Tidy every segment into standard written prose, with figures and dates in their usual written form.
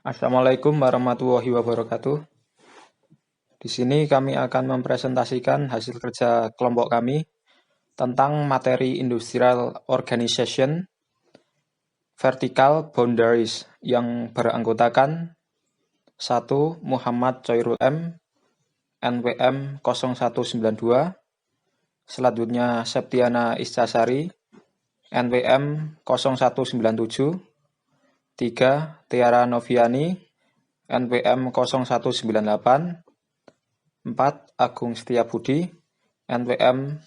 Assalamualaikum warahmatullahi wabarakatuh. Di sini kami akan mempresentasikan hasil kerja kelompok kami tentang materi Industrial Organization Vertical Boundaries yang beranggotakan 1. Muhammad Choirul M, NPM 0192, selanjutnya Septiana Iscasari, NPM 0197, 3. Tiara Noviani, NPM 0198, 4. Agung Setiabudi, NPM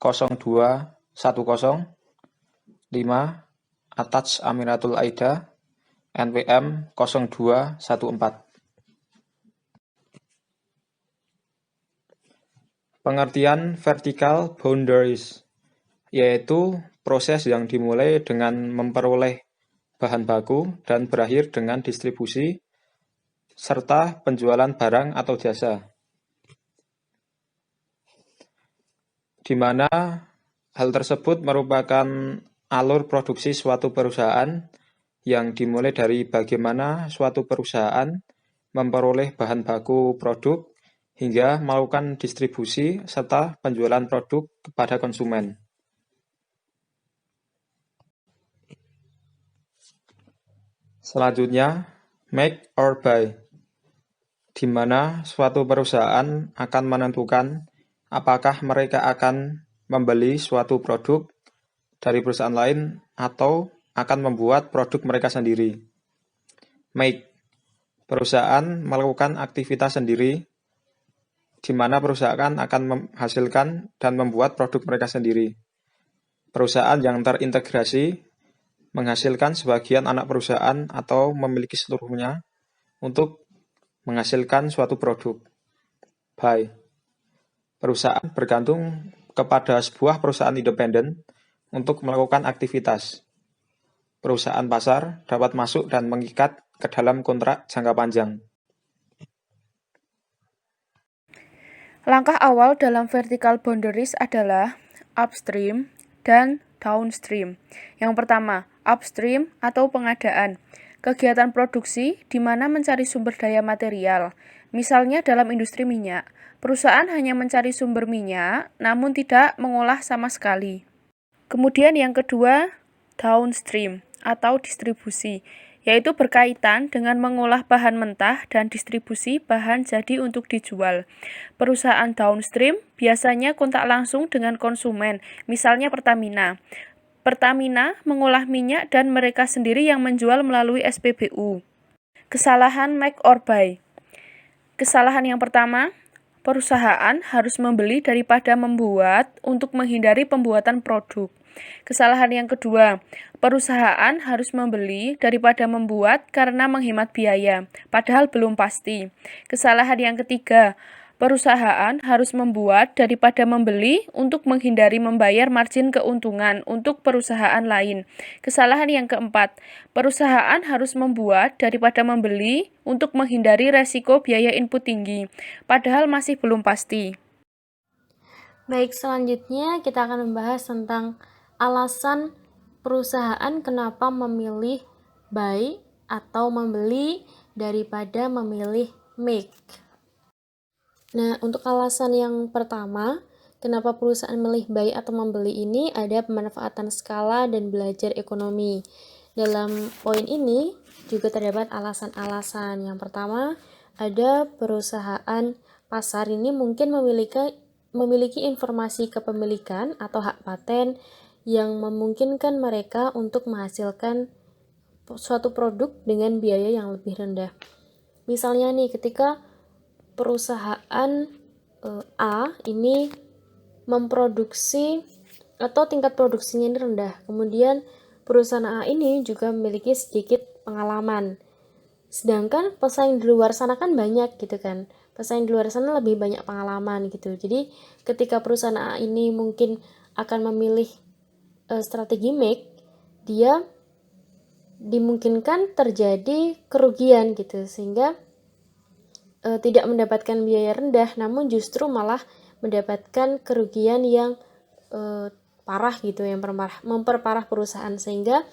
0210, 5. Ataj Amiratul Aida, NPM 0214. Pengertian vertical boundaries yaitu proses yang dimulai dengan memperoleh bahan baku dan berakhir dengan distribusi serta penjualan barang atau jasa, di mana hal tersebut merupakan alur produksi suatu perusahaan yang dimulai dari bagaimana suatu perusahaan memperoleh bahan baku produk hingga melakukan distribusi serta penjualan produk kepada konsumen. Selanjutnya, make or buy, di mana suatu perusahaan akan menentukan apakah mereka akan membeli suatu produk dari perusahaan lain atau akan membuat produk mereka sendiri. Make, perusahaan melakukan aktivitas sendiri, di mana perusahaan akan menghasilkan dan membuat produk mereka sendiri. Perusahaan yang terintegrasi menghasilkan sebagian anak perusahaan atau memiliki seluruhnya untuk menghasilkan suatu produk. Buy, perusahaan bergantung kepada sebuah perusahaan independen untuk melakukan aktivitas. Perusahaan pasar dapat masuk dan mengikat ke dalam kontrak jangka panjang. Langkah awal dalam vertical boundaries adalah upstream dan downstream. Yang pertama, upstream atau pengadaan. Kegiatan produksi di mana mencari sumber daya material. Misalnya dalam industri minyak, perusahaan hanya mencari sumber minyak namun tidak mengolah sama sekali. Kemudian yang kedua, downstream atau distribusi, yaitu berkaitan dengan mengolah bahan mentah dan distribusi bahan jadi untuk dijual. Perusahaan downstream biasanya kontak langsung dengan konsumen, misalnya Pertamina. Pertamina mengolah minyak dan mereka sendiri yang menjual melalui SPBU. Kesalahan make or buy. Kesalahan yang pertama, perusahaan harus membeli daripada membuat untuk menghindari pembuatan produk. Kesalahan yang kedua, perusahaan harus membeli daripada membuat karena menghemat biaya, padahal belum pasti. Kesalahan yang ketiga, perusahaan harus membuat daripada membeli untuk menghindari membayar margin keuntungan untuk perusahaan lain. Kesalahan yang keempat, perusahaan harus membuat daripada membeli untuk menghindari resiko biaya input tinggi, padahal masih belum pasti. Baik, selanjutnya kita akan membahas tentang alasan perusahaan kenapa memilih buy atau membeli daripada memilih make. Nah, untuk alasan yang pertama, kenapa perusahaan memilih buy atau membeli ini ada pemanfaatan skala dan belajar ekonomi. Dalam poin ini juga terdapat alasan-alasan. Yang pertama, ada perusahaan pasar ini mungkin memiliki informasi kepemilikan atau hak paten yang memungkinkan mereka untuk menghasilkan suatu produk dengan biaya yang lebih rendah. Misalnya nih, ketika perusahaan A ini memproduksi atau tingkat produksinya ini rendah, kemudian perusahaan A ini juga memiliki sedikit pengalaman, sedangkan pesaing di luar sana kan banyak gitu kan, pesaing di luar sana lebih banyak pengalaman gitu. Jadi ketika perusahaan A ini mungkin akan memilih strategi make, dia dimungkinkan terjadi kerugian gitu, sehingga tidak mendapatkan biaya rendah, namun justru malah mendapatkan kerugian yang parah gitu, yang memperparah perusahaan, sehingga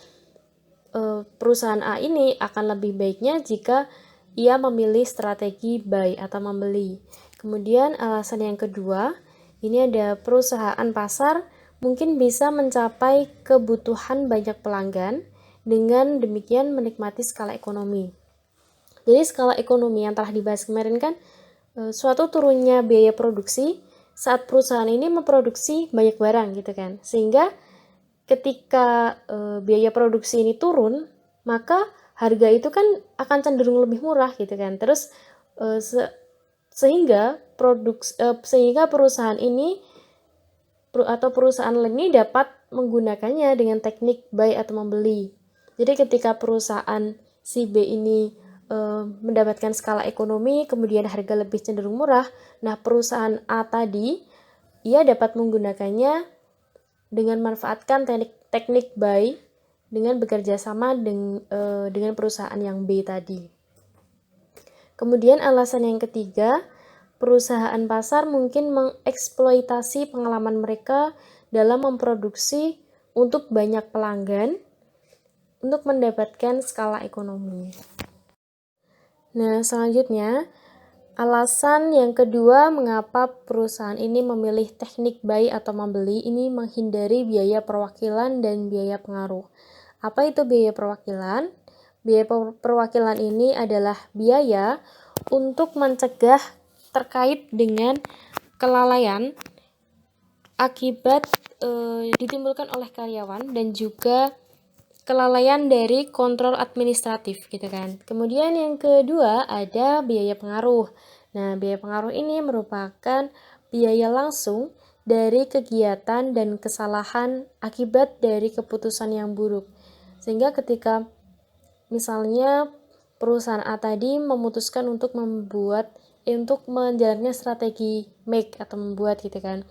perusahaan A ini akan lebih baiknya jika ia memilih strategi buy atau membeli. Kemudian alasan yang kedua, ini ada perusahaan pasar mungkin bisa mencapai kebutuhan banyak pelanggan, dengan demikian menikmati skala ekonomi. Jadi skala ekonomi yang telah dibahas kemarin kan suatu turunnya biaya produksi saat perusahaan ini memproduksi banyak barang gitu kan, sehingga ketika biaya produksi ini turun, maka harga itu kan akan cenderung lebih murah gitu kan. Terus sehingga perusahaan ini atau perusahaan ini dapat menggunakannya dengan teknik buy atau membeli. Jadi ketika perusahaan si B ini mendapatkan skala ekonomi, kemudian harga lebih cenderung murah, nah perusahaan A tadi ia dapat menggunakannya dengan manfaatkan teknik buy dengan bekerja sama dengan perusahaan yang B tadi. Kemudian alasan yang ketiga, perusahaan pasar mungkin mengeksploitasi pengalaman mereka dalam memproduksi untuk banyak pelanggan untuk mendapatkan skala ekonomi. Nah, selanjutnya, alasan yang kedua mengapa perusahaan ini memilih teknik buy atau membeli ini menghindari biaya perwakilan dan biaya pengaruh. Apa itu biaya perwakilan? Biaya perwakilan ini adalah biaya untuk mencegah terkait dengan kelalaian akibat ditimbulkan oleh karyawan dan juga kelalaian dari kontrol administratif gitu kan. Kemudian yang kedua ada biaya pengaruh. Nah, biaya pengaruh ini merupakan biaya langsung dari kegiatan dan kesalahan akibat dari keputusan yang buruk. Sehingga ketika misalnya perusahaan A tadi memutuskan untuk menjalankan strategi make atau membuat gitu kan.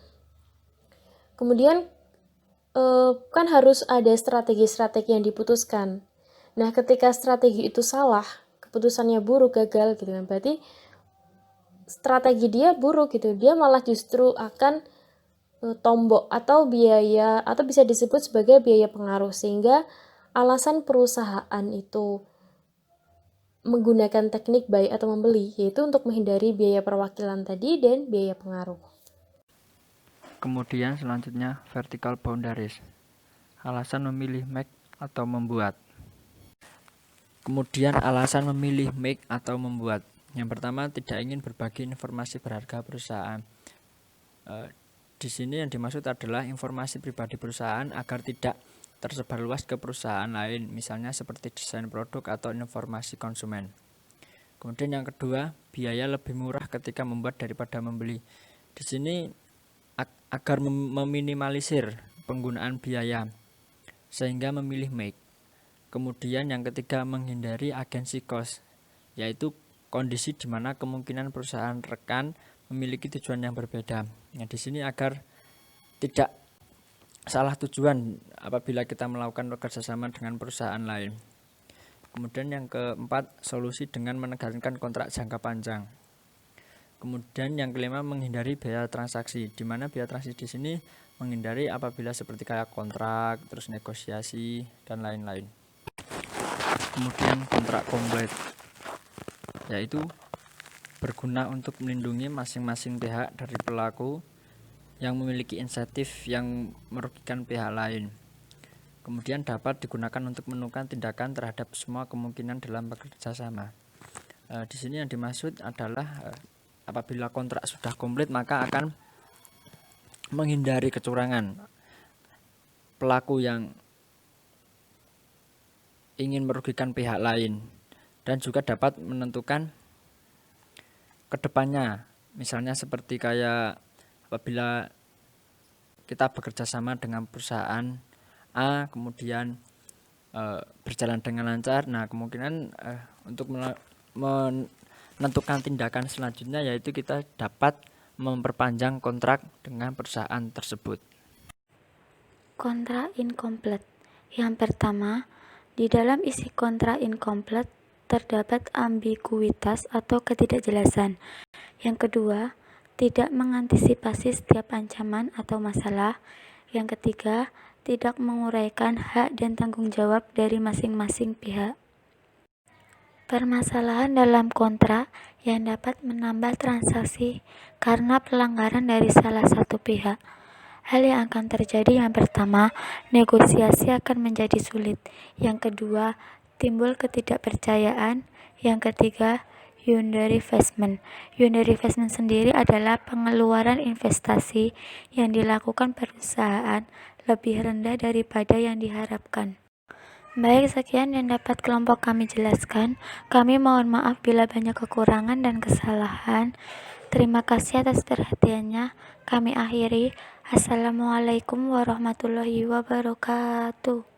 Kemudian kan harus ada strategi-strategi yang diputuskan. Nah, ketika strategi itu salah, keputusannya buruk, gagal gitu kan. Berarti strategi dia buruk gitu. Dia malah justru akan tombok atau biaya atau bisa disebut sebagai biaya pengaruh, sehingga alasan perusahaan itu menggunakan teknik buy atau membeli yaitu untuk menghindari biaya perwakilan tadi dan biaya pengaruh. Kemudian selanjutnya vertical boundaries. Alasan memilih make atau membuat. Kemudian alasan memilih make atau membuat. Yang pertama, tidak ingin berbagi informasi berharga perusahaan. Di sini yang dimaksud adalah informasi pribadi perusahaan agar tidak tersebar luas ke perusahaan lain, misalnya seperti desain produk atau informasi konsumen. Kemudian yang kedua, biaya lebih murah ketika membuat daripada membeli. Di sini agar meminimalisir penggunaan biaya, sehingga memilih make. Kemudian yang ketiga, menghindari agency cost, yaitu kondisi di mana kemungkinan perusahaan rekan memiliki tujuan yang berbeda. Nah, di sini agar tidak salah tujuan apabila kita melakukan kerjasama dengan perusahaan lain. Kemudian yang keempat, solusi dengan menekankan kontrak jangka panjang. Kemudian yang kelima, menghindari biaya transaksi, di mana biaya transaksi di sini menghindari apabila seperti kayak kontrak, terus negosiasi dan lain-lain. Kemudian kontrak komplit, yaitu berguna untuk melindungi masing-masing pihak dari pelaku yang memiliki insentif yang merugikan pihak lain. Kemudian dapat digunakan untuk menentukan tindakan terhadap semua kemungkinan dalam bekerja sama. Di sini yang dimaksud adalah apabila kontrak sudah komplit maka akan menghindari kecurangan. Pelaku yang ingin merugikan pihak lain, dan juga dapat menentukan kedepannya, misalnya seperti kayak apabila kita bekerja sama dengan perusahaan A kemudian berjalan dengan lancar, nah kemungkinan untuk menentukan tindakan selanjutnya yaitu kita dapat memperpanjang kontrak dengan perusahaan tersebut. Kontrak incomplete. Yang pertama, di dalam isi kontrak incomplete terdapat ambiguitas atau ketidakjelasan. Yang kedua, tidak mengantisipasi setiap ancaman atau masalah. Yang ketiga, tidak menguraikan hak dan tanggung jawab dari masing-masing pihak. Permasalahan dalam kontrak yang dapat menambah transaksi karena pelanggaran dari salah satu pihak. Hal yang akan terjadi yang pertama, negosiasi akan menjadi sulit. Yang kedua, timbul ketidakpercayaan. Yang ketiga, underinvestment. Underinvestment sendiri adalah pengeluaran investasi yang dilakukan perusahaan lebih rendah daripada yang diharapkan. Baik, sekian yang dapat kelompok kami jelaskan. Kami mohon maaf bila banyak kekurangan dan kesalahan. Terima kasih atas perhatiannya. Kami akhiri. Assalamualaikum warahmatullahi wabarakatuh.